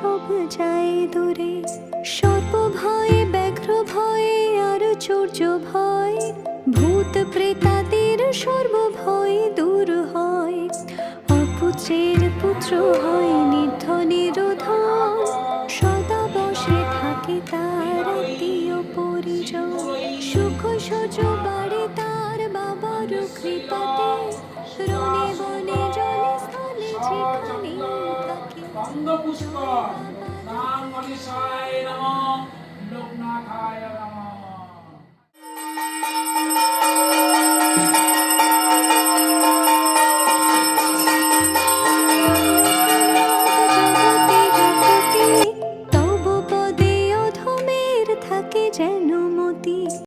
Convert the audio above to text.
সব যায় দূরে। সর্প ভয়ে, ব্যাঘ্র ভয়ে, আর চৌর্য ভয়, ভূত প্রেতাদের সর্ব ভয় দূর হয়। অপুত্রের পুত্র হয় নির্ধন, সদা বসে থাকে তার আত্মীয় পরিজন। সুখ সহ্য বাড়ে তার বাবার কৃপাতে, রণে বনে জলে স্থলে যেখানে থাকে। গন্ধপুষ্প নাম গণেশায় নমঃ লোকনাথায়